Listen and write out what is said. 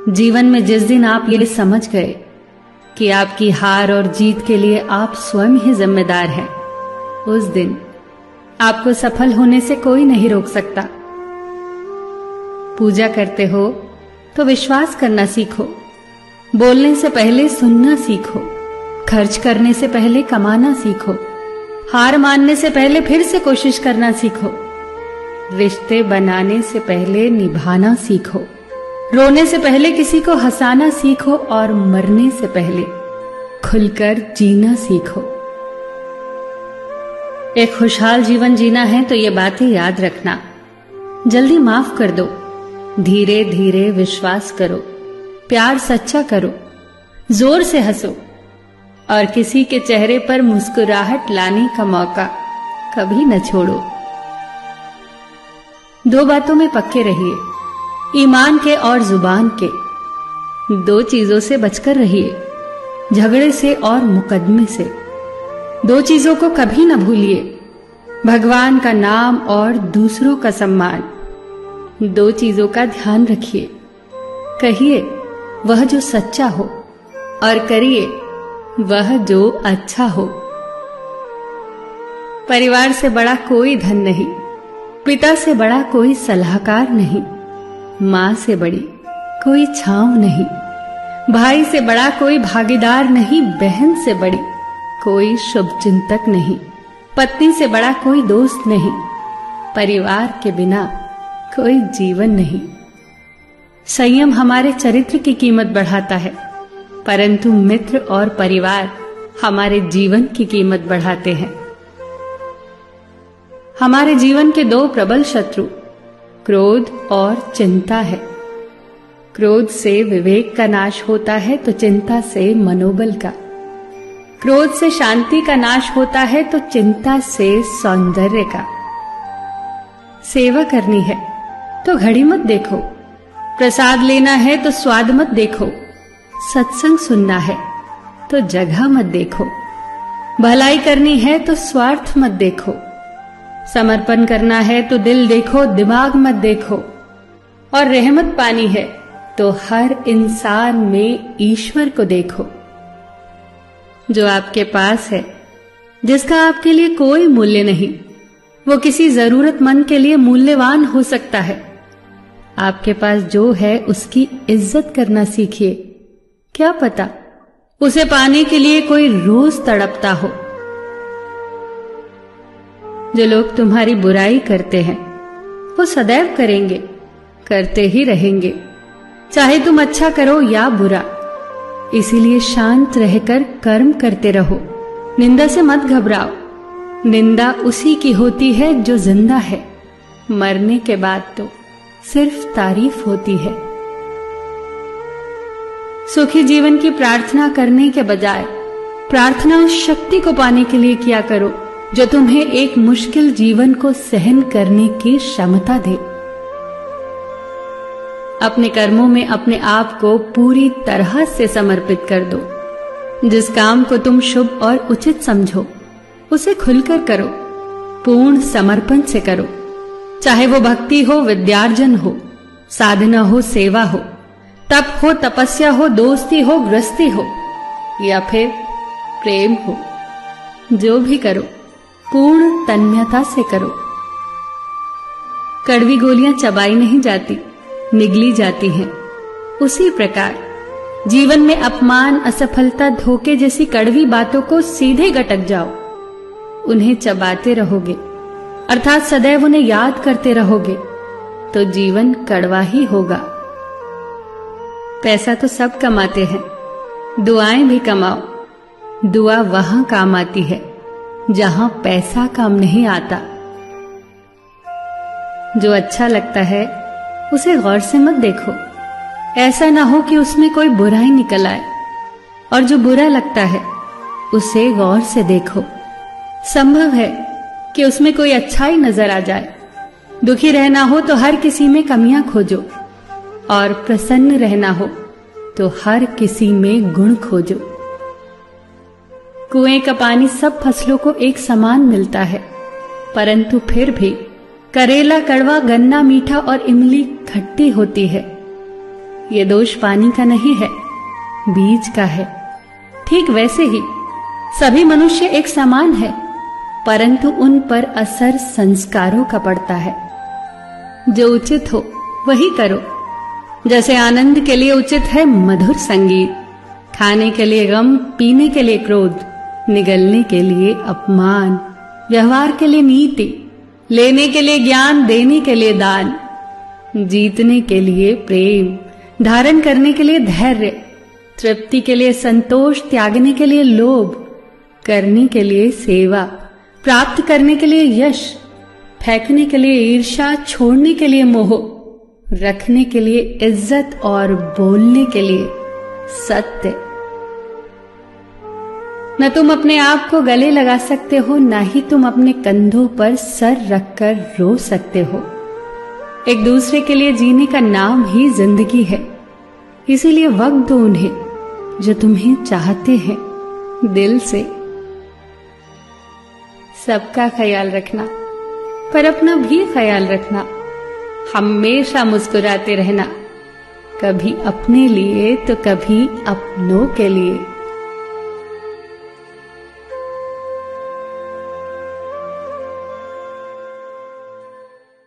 जीवन में जिस दिन आप ये समझ गए कि आपकी हार और जीत के लिए आप स्वयं ही जिम्मेदार हैं, उस दिन आपको सफल होने से कोई नहीं रोक सकता। पूजा करते हो तो विश्वास करना सीखो, बोलने से पहले सुनना सीखो, खर्च करने से पहले कमाना सीखो, हार मानने से पहले फिर से कोशिश करना सीखो, रिश्ते बनाने से पहले निभाना सीखो, रोने से पहले किसी को हंसाना सीखो और मरने से पहले खुलकर जीना सीखो। एक खुशहाल जीवन जीना है तो ये बातें याद रखना। जल्दी माफ कर दो, धीरे धीरे विश्वास करो, प्यार सच्चा करो, जोर से हंसो और किसी के चेहरे पर मुस्कुराहट लाने का मौका कभी न छोड़ो। दो बातों में पक्के रहिए, ईमान के और जुबान के। दो चीजों से बचकर रहिए, झगड़े से और मुकदमे से। दो चीजों को कभी न भूलिए, भगवान का नाम और दूसरों का सम्मान। दो चीजों का ध्यान रखिए, कहिए वह जो सच्चा हो और करिए वह जो अच्छा हो। परिवार से बड़ा कोई धन नहीं, पिता से बड़ा कोई सलाहकार नहीं, मां से बड़ी कोई छांव नहीं, भाई से बड़ा कोई भागीदार नहीं, बहन से बड़ी कोई शुभचिंतक नहीं, पत्नी से बड़ा कोई दोस्त नहीं, परिवार के बिना कोई जीवन नहीं। संयम हमारे चरित्र की कीमत बढ़ाता है, परंतु मित्र और परिवार हमारे जीवन की कीमत बढ़ाते हैं। हमारे जीवन के दो प्रबल शत्रु क्रोध और चिंता है। क्रोध से विवेक का नाश होता है तो चिंता से मनोबल का। क्रोध से शांति का नाश होता है तो चिंता से सौंदर्य का। सेवा करनी है तो घड़ी मत देखो, प्रसाद लेना है तो स्वाद मत देखो, सत्संग सुनना है तो जगह मत देखो, भलाई करनी है तो स्वार्थ मत देखो, समर्पण करना है तो दिल देखो, दिमाग मत देखो, और रहमत पानी है तो हर इंसान में ईश्वर को देखो। जो आपके पास है, जिसका आपके लिए कोई मूल्य नहीं, वो किसी जरूरतमंद के लिए मूल्यवान हो सकता है। आपके पास जो है उसकी इज्जत करना सीखिए, क्या पता उसे पाने के लिए कोई रोज तड़पता हो। जो लोग तुम्हारी बुराई करते हैं वो सदैव करेंगे, करते ही रहेंगे, चाहे तुम अच्छा करो या बुरा। इसीलिए शांत रहकर कर्म करते रहो, निंदा से मत घबराओ। निंदा उसी की होती है जो जिंदा है, मरने के बाद तो सिर्फ तारीफ होती है। सुखी जीवन की प्रार्थना करने के बजाय प्रार्थना उस शक्ति को पाने के लिए किया करो जो तुम्हें एक मुश्किल जीवन को सहन करने की क्षमता दे। अपने कर्मों में अपने आप को पूरी तरह से समर्पित कर दो। जिस काम को तुम शुभ और उचित समझो उसे खुलकर करो, पूर्ण समर्पण से करो। चाहे वो भक्ति हो, विद्यार्जन हो, साधना हो, सेवा हो, तप हो, तपस्या हो, दोस्ती हो, गृहस्थी हो या फिर प्रेम हो, जो भी करो पूर्ण तन्मयता से करो। कड़वी गोलियां चबाई नहीं जाती, निगली जाती हैं। उसी प्रकार जीवन में अपमान, असफलता, धोखे जैसी कड़वी बातों को सीधे गटक जाओ। उन्हें चबाते रहोगे, अर्थात सदैव उन्हें याद करते रहोगे, तो जीवन कड़वा ही होगा। पैसा तो सब कमाते हैं, दुआएं भी कमाओ। दुआ वहां काम आती है जहां पैसा काम नहीं आता। जो अच्छा लगता है उसे गौर से मत देखो, ऐसा ना हो कि उसमें कोई बुराई निकल आए, और जो बुरा लगता है उसे गौर से देखो। संभव है कि उसमें कोई अच्छाई नजर आ जाए। दुखी रहना हो तो हर किसी में कमियां खोजो, और प्रसन्न रहना हो तो हर किसी में गुण खोजो। कुएं का पानी सब फसलों को एक समान मिलता है, परंतु फिर भी करेला कड़वा, गन्ना मीठा और इमली खट्टी होती है। ये दोष पानी का नहीं है, बीज का है। ठीक वैसे ही सभी मनुष्य एक समान है, परंतु उन पर असर संस्कारों का पड़ता है। जो उचित हो वही करो। जैसे आनंद के लिए उचित है मधुर संगीत, खाने के लिए गम, पीने के लिए क्रोध, निगलने के लिए अपमान, व्यवहार के लिए नीति, लेने के लिए ज्ञान, देने के लिए दान, जीतने के लिए प्रेम, धारण करने के लिए धैर्य, तृप्ति के लिए संतोष, त्यागने के लिए लोभ, करने के लिए सेवा, प्राप्त करने के लिए यश, फेंकने के लिए ईर्ष्या, छोड़ने के लिए मोह, रखने के लिए इज्जत और बोलने के लिए सत्य। न तुम अपने आप को गले लगा सकते हो, न ही तुम अपने कंधों पर सर रखकर रो सकते हो। एक दूसरे के लिए जीने का नाम ही जिंदगी है। इसीलिए वक्त दो उन्हें जो तुम्हें चाहते हैं दिल से। सबका ख्याल रखना, पर अपना भी ख्याल रखना। हमेशा मुस्कुराते रहना, कभी अपने लिए तो कभी अपनों के लिए।